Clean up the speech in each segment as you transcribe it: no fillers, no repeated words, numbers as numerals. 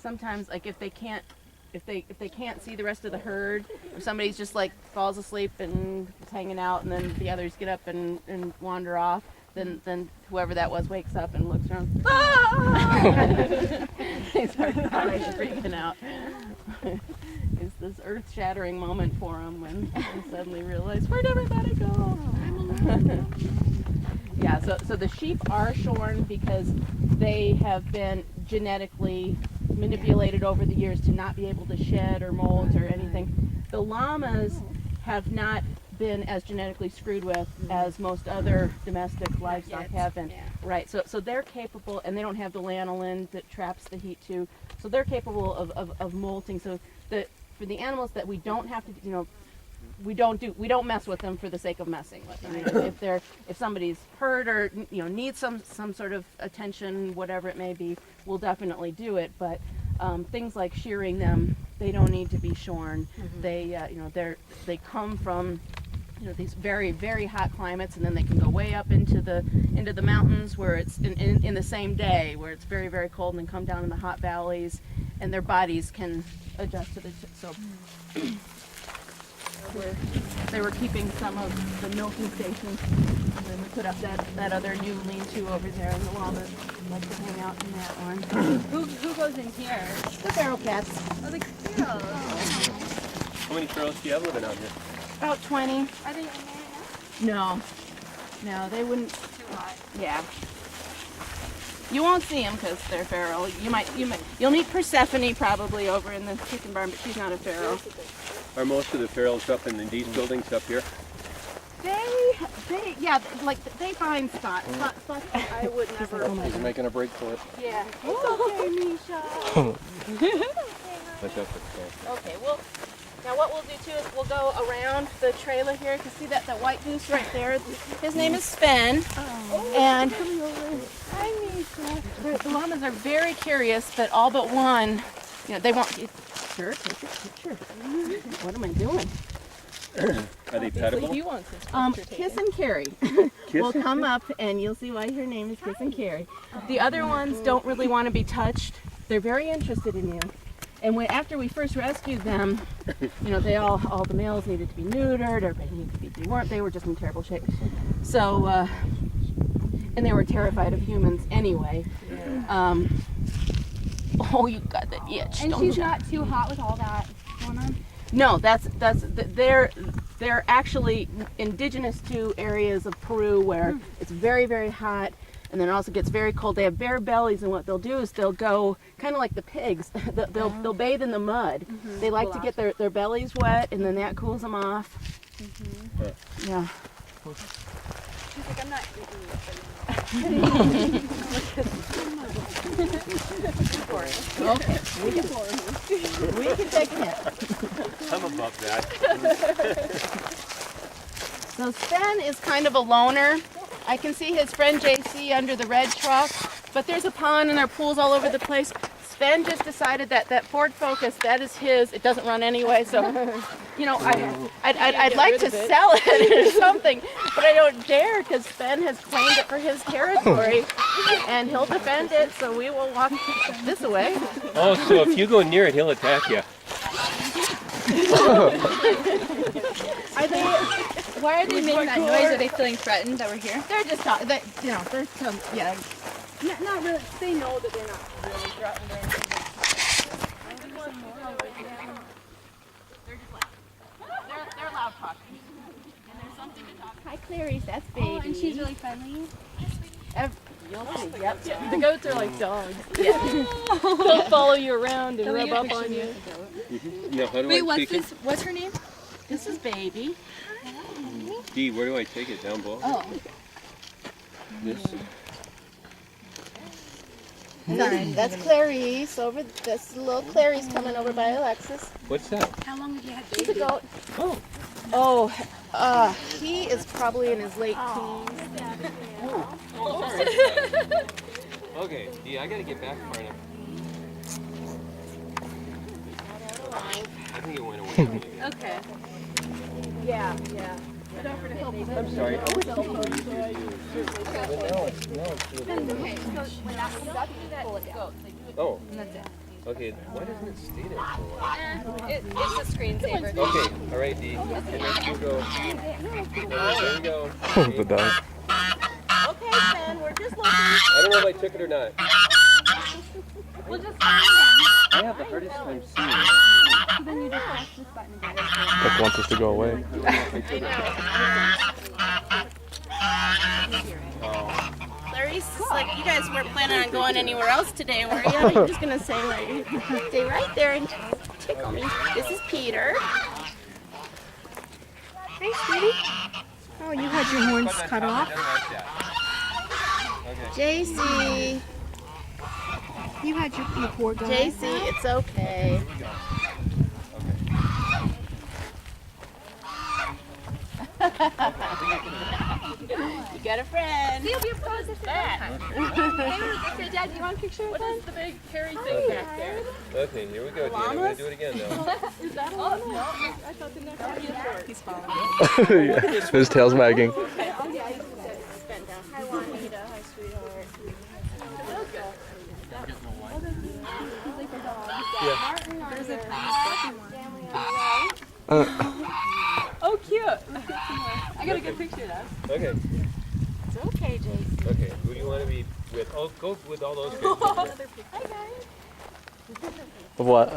sometimes, like if they can't see the rest of the herd, or somebody's just like falls asleep and is hanging out, and then the others get up and wander off, then whoever that was wakes up and looks around. Ah! They start crying, freaking out. It's this earth-shattering moment for them when they suddenly realize, where'd everybody go? Yeah, so the sheep are shorn because they have been genetically manipulated over the years to not be able to shed or molt or anything. The llamas have not been as genetically screwed with as most other domestic livestock have been. Yeah. Right, so they're capable, and they don't have the lanolin that traps the heat too, so they're capable of molting. So for the animals that we don't have to, we don't mess with them for the sake of messing with them. If somebody's hurt or needs some sort of attention, whatever it may be, we'll definitely do it. But things like shearing them, they don't need to be shorn. Mm-hmm. They come from these very, very hot climates, and then they can go way up into the mountains where it's in the same day where it's very, very cold, and then come down in the hot valleys, and their bodies can adjust to the they were keeping some of the milking stations, and then we put up that other new lean-to over there, and the llamas like to hang out in that one. Who goes in here? The feral cats. Oh, the feral. How many ferals do you have living out here? About 20. Are they in there now? No, they wouldn't. Too hot. Yeah. You won't see them because they're feral. You'll meet Persephone probably over in the chicken barn, but she's not a feral. Are most of the ferals up in these buildings up here? They find spots. Spots I would never. He's making a break for it. Yeah. It's okay, Misha. Okay, well, now what we'll do too is we'll go around the trailer here. You can see that white goose right there. His name is Sven. Oh. And hi, Misha. The llamas are very curious, but all but one, they won't. Sure, take a picture. What am I doing? Are they pettable? He wants his picture Kiss and Carry will come up, and you'll see why her name is Kiss and Carry. The other ones don't really want to be touched. They're very interested in you. And after we first rescued them, all the males needed to be neutered, everybody needed to be dewormed. They were just in terrible shape. So, and they were terrified of humans anyway. Yeah. Oh, you got the itch. And she's not too hot with all that going on? No, they're actually indigenous to areas of Peru where it's very, very hot, and then it also gets very cold. They have bare bellies, and what they'll do is they'll go kind of like the pigs. They'll bathe in the mud. Mm-hmm. They like to get their bellies wet, and then that cools them off. Mm-hmm. Yeah. She's like, I'm not eating it. Okay, we can take a hit. I'm above that. So Sven is kind of a loner. I can see his friend JC under the red truck, but there's a pond and there are pools all over the place. Sven just decided that Ford Focus, that is his. It doesn't run anyway, so I'd like to sell it or something, but I don't dare because Sven has claimed it for his territory, and he'll defend it. So we will walk this way. Oh, so if you go near it, he'll attack you. Why are they making that noise? Are they feeling threatened that we're here? They're just talking. Yeah. Not really. They know that they're not really threatened or anything. They're just loud. They're loud talking. And there's something to talk. Hi, Clarice. That's Baby. Oh, and she's really friendly. You'll see. Yep. The goats are like dogs. Yeah. They'll follow you around and rub up on you. No, how do Wait, I take it? what's her name? This is Baby. Dee, where do I take it? Down below? Oh. This? That's Clarice over. That's little Clarice coming over by Alexis. What's that? How long have you had He's Baby? a goat. He is probably in his late teens. Okay, Dee, I gotta get back far enough. I think it went away. Okay. Yeah. I'm sorry. I was Okay, so when that comes up, you do that, pull it down. Oh. And that's it. Okay, why doesn't it stay there for a while? It's a screensaver. Okay, alright, D. And then you go. There you go. The dog. Okay, Ben, we're just looking. I don't know if I took it or not. We'll just find them. I have the hardest time seeing it. Then you just press this button again. Duck wants us to go away. Larry's just like, you guys weren't planning on going anywhere else today, were you? You're just gonna stay right there and tickle me. This is Peter. Hey, sweetie. Oh, you had your horns cut off. JC. You had your poor guy. JC, it's okay. You got a friend. You'll be able to pose this time. Hey, Dad, do you want a picture of What is the big hairy thing back there? Okay, here we go, D. I'm gonna do it again now. Is that a llama? No, I thought the next one was short. He's following. Yeah. His tail's wagging. Oh yeah, he's bent down. Hi Juanita, hi sweetheart. Oh, cute. I got a good picture of that. Okay, It's okay, JC. okay. Who do you want to be with? Oh, go with all those guys. Hi guys. Of what?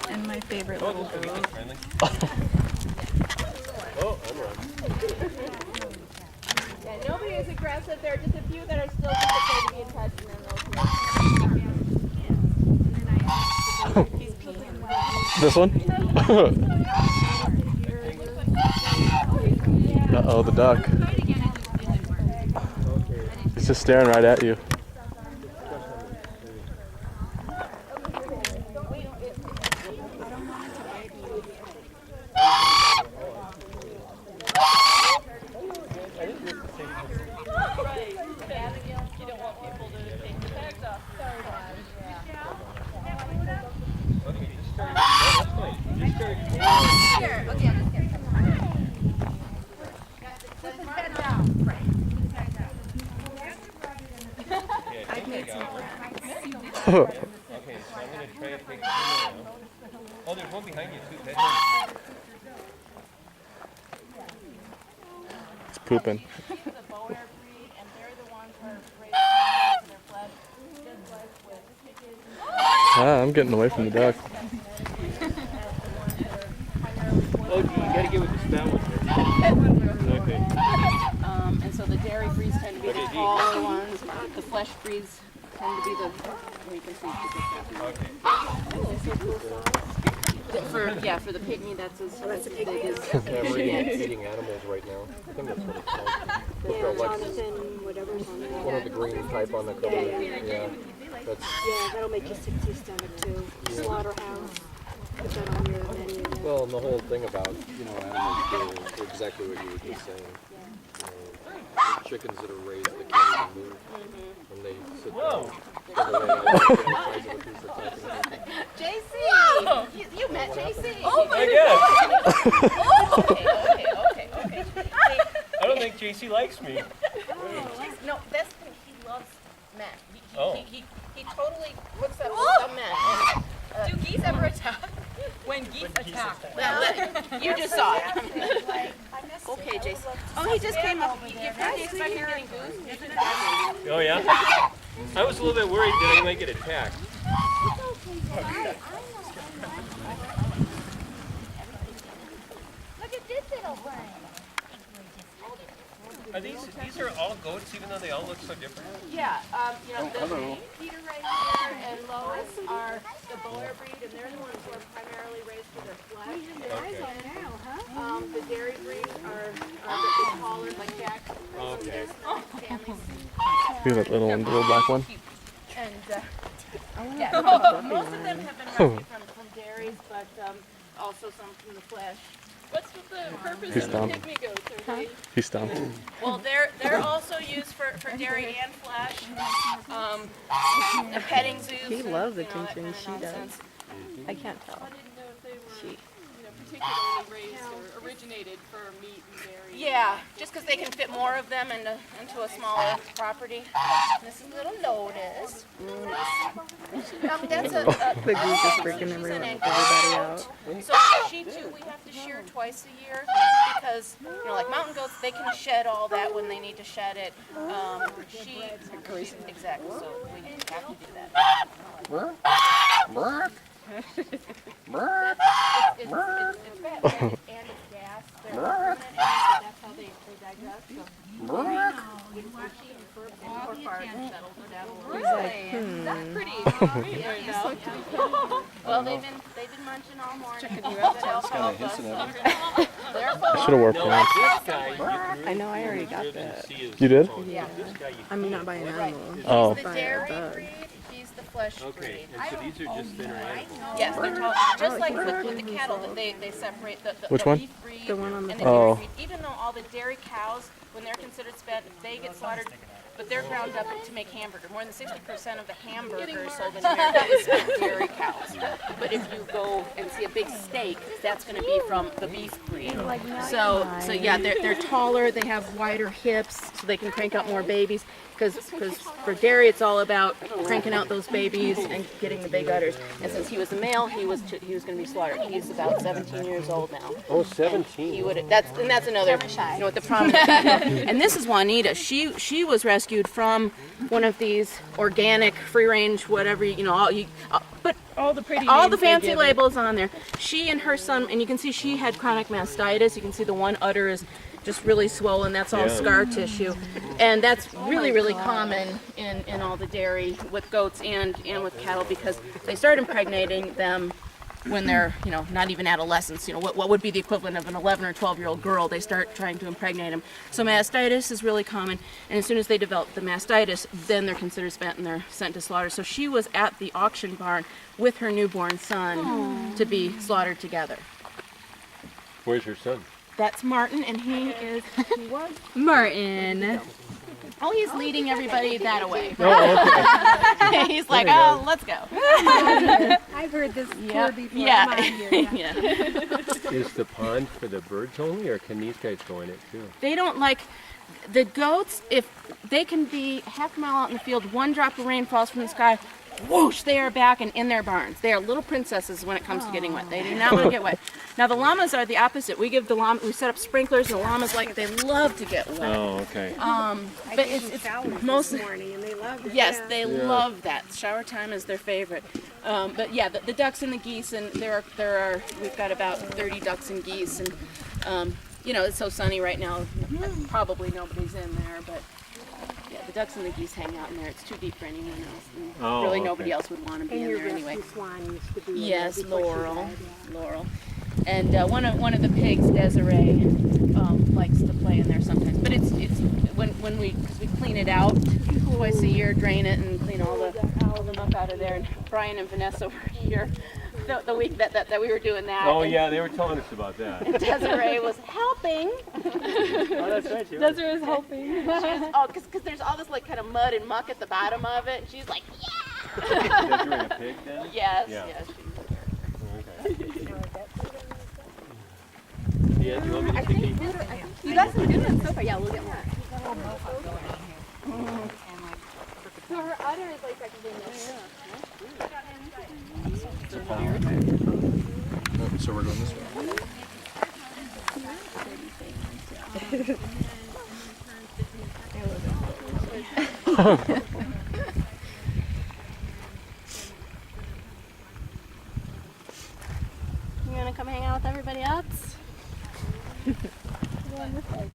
And my favorite Oh, little this will be girl. kid friendly. Oh, I'm wrong. Yeah, nobody is aggressive. There are just a few that are still just afraid to be in touch, and then they'll This one? Uh-oh, the duck. It's just staring right at you. Okay, just start. No, that's fine. Just start. Here, okay, I'm just kidding. Yeah, I think I got one. Okay, so I'm gonna try to take two more now. Oh, there's one behind you too. That It's pooping. the boner breed, and they're the ones who are raised for their flesh, just like with chickens Ah, I'm getting away from the duck. Oh, you gotta get with the stout one. Okay. and so the dairy breeds tend to be the Okay, taller ones. The flesh breeds tend to be the. You can see. For the pygmy, that's as big as. Yeah, we're eating animals right now. I think that's what it's called. One of the green type on the cover. Yeah. That's, Yeah, that'll make you sick to your stomach too. Slaughterhouse. Put that on your menu. well, and the whole thing about, animals do exactly what you were just saying. Chickens that are raised that can't even move. When they sit down. JC! You met JC! Oh my god! Okay. I don't think JC likes me. No, that's the thing. He loves men. Oh. He totally looks at some men. Do geese ever attack? When geese attack. You just saw it. Okay, Jason. Oh, he just came up. You're not expecting getting goose? Oh yeah? I was a little bit worried that I might get attacked. Look at this little one. Are these are all goats, even though they all look so different? Yeah, Peter right here and Lois are the Boer breed, and they're the ones who are primarily raised for their flesh. The dairy breeds are the taller, like Jack. Okay. Look at that little one, the little black one. And most of them have been rescued from dairies, but also some from the flesh. What's with the purpose He's of the down. pygmy goats? Are they He stomped. Well, they're also used for dairy and flesh. Petting zoos. He loves attention. She does. I can't tell. I didn't know if they were, particularly raised or originated for meat and dairy. Yeah, just because they can fit more of them into a smaller property. This is little Lotus. That's a The goose is freaking she's everybody an out. So she too, we have to shear twice a year because, you know, like mountain goats, they can shed all that when they need to shed it. Exactly, so we have to do that. It's fat and it's gas. They're fermented, so that's how they digest. So when she and fur farts, that'll go down a little bit. That's pretty right now. Well, they've been munching all morning. Checking you out. I should have wore pants. I know, I already got that. You did? Yeah. I mean, not by an animal. Oh. The By a dairy bug. breed, he's the flesh breed. And so these are just thinner animals. Yes, they're tall. Just like with the cattle, that they separate the Which one? beef breed The one on the and the Oh. dairy breed. Even though all the dairy cows, when they're considered spent, they get slaughtered, but they're ground up to make hamburger. More than 60% of the hamburgers sold in America is from dairy cows. But if you go and see a big steak, that's going to be from the beef breed. So yeah, they're taller. They have wider hips, so they can crank out more babies. Because for dairy, it's all about cranking out those babies and getting the big udders. And since he was a male, he was going to be slaughtered. He's about 17 years old now. Oh, 17. He would. That's another. You know what the problem is. And this is Juanita. She was rescued from one of these organic, free range, whatever but All the pretty all names the they fancy give it. labels on there. She and her son, and you can see she had chronic mastitis. You can see the one udder is just really swollen. That's all scar tissue, and that's really common in all the dairy with goats and with cattle because they start impregnating them when they're not even adolescents. What would be the equivalent of an 11 or 12-year-old girl? They start trying to impregnate them. So mastitis is really common, and as soon as they develop the mastitis, then they're considered spent and they're sent to slaughter. So she was at the auction barn with her newborn son to be slaughtered together. Where's your son? That's Martin, and he was Martin. oh, he's leading everybody that away. Oh, okay. He's like, oh, let's go. I've heard this Yeah, before. I'm yeah, on here. yeah. Is the pond for the birds only, or can these guys go in it too? They don't like the goats. If they can be half a mile out in the field, one drop of rain falls from the sky, whoosh, they are back and in their barns. They are little princesses when it comes to getting wet. They do not want to get wet. Now the llamas are the opposite. We set up sprinklers, and the llamas they love to get wet. Oh, okay. But it's most This morning, and they loved it. yes, yeah. they love that. Shower time is their favorite. But yeah, the ducks and the geese, and we've got about 30 ducks and geese, and it's so sunny right now. Probably nobody's in there, but yeah, the ducks and the geese hang out in there. It's too deep for anyone else. And really, nobody else would want to be And in your there anyway. rescue swan used to be in there Yes, before she Laurel. died, yeah. Laurel. And one of the pigs, Desiree, likes to play in there sometimes. But it's when we clean it out twice a year, drain it and clean all the muck out of there. And Brian and Vanessa were here the week that we were doing that. Oh and yeah, they were telling us about that. Desiree was helping. Oh, that's right. Desiree's helping. Because there's all this kind of mud and muck at the bottom of it. She's like, yeah. Desiree a pig then? Yes, Yeah. yes. Okay. Yeah, do you want me to take these? You got some good ones so far. Yeah, we'll get more. So her udder is like technically So we're going this way. You want to come hang out with everybody else?